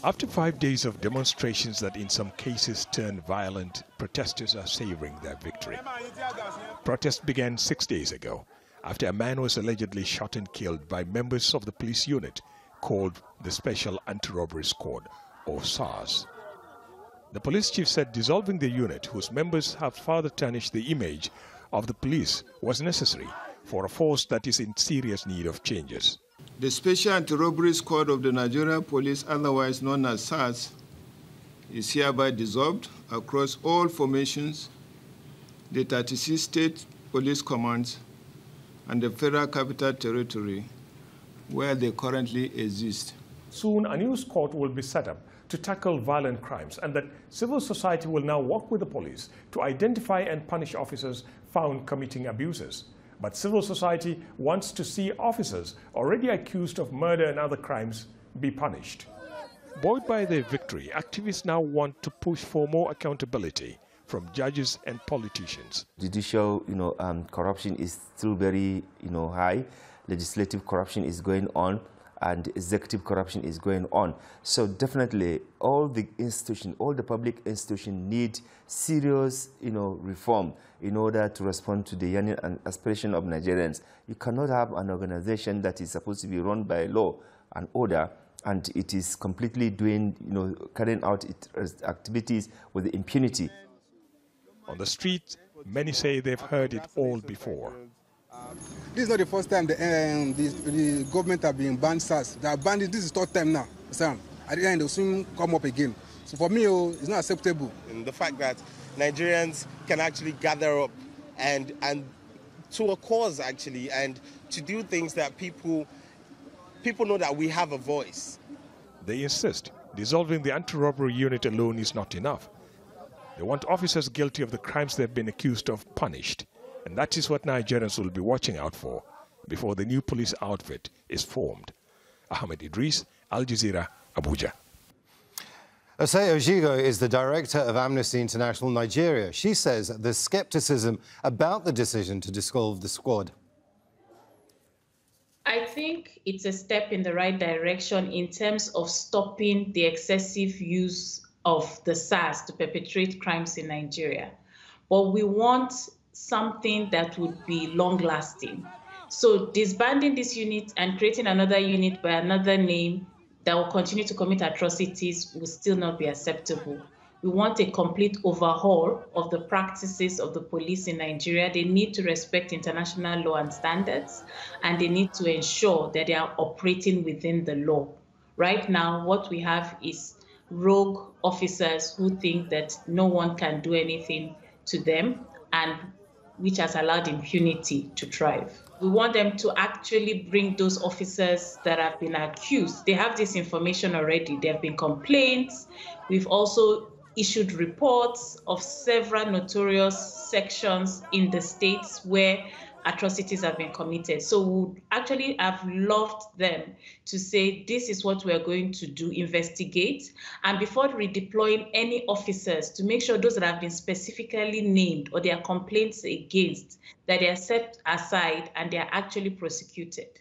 After 5 days of demonstrations that in some cases turned violent, protesters are savoring their victory. Protests began 6 days ago after a man was allegedly shot and killed by members of the police unit called the Special Anti-Robbery Squad, or Sars. The police chief said dissolving the unit, whose members have further tarnished the image of the police, was necessary for a force that is in serious need of changes. The Special Anti-Robbery Squad of the Nigerian Police, otherwise known as Sars, is hereby dissolved across all formations, the 36 state police commands, and the Federal Capital Territory, where they currently exist. Soon, a new squad will be set up to tackle violent crimes, and that civil society will now work with the police to identify and punish officers found committing abuses. But civil society wants to see officers already accused of murder and other crimes be punished. Buoyed by their victory, activists now want to push for more accountability from judges and politicians. Judicial, corruption is still very, high. Legislative corruption is going on, and executive corruption is going on. So definitely, all the institutions, all the public institutions need serious, reform in order to respond to the yearning and aspiration of Nigerians. You cannot have an organization that is supposed to be run by law and order, and it is completely doing, carrying out its activities with impunity. On the street, many say they've heard it all before. This is not the first time the government have been banned SARS. They are banned it. This is the third time now. At the end, they'll soon come up again. So for me, it's not acceptable. And the fact that Nigerians can actually gather up and to a cause, actually, and to do things that people know that we have a voice. They insist dissolving the anti-robbery unit alone is not enough. They want officers guilty of the crimes they've been accused of punished. And that is what Nigerians will be watching out for before the new police outfit is formed. Ahmed Idris, Al Jazeera, Abuja. Osei Ojigo is the director of Amnesty International Nigeria. She says there's skepticism about the decision to dissolve the squad. I think it's a step in the right direction in terms of stopping the excessive use of the SARS to perpetrate crimes in Nigeria. But we want something that would be long-lasting. So disbanding this unit and creating another unit by another name that will continue to commit atrocities will still not be acceptable. We want a complete overhaul of the practices of the police in Nigeria. They need to respect international law and standards, and they need to ensure that they are operating within the law. Right now, what we have is rogue officers who think that no one can do anything to them, and which has allowed impunity to thrive. We want them to actually bring those officers that have been accused. They have this information already. There have been complaints. We've also issued reports of several notorious sections in the states where atrocities have been committed. So we would actually have loved them to say, this is what we're going to do, investigate, and before redeploying any officers, to make sure those that have been specifically named or there are complaints against, that they are set aside and they are actually prosecuted.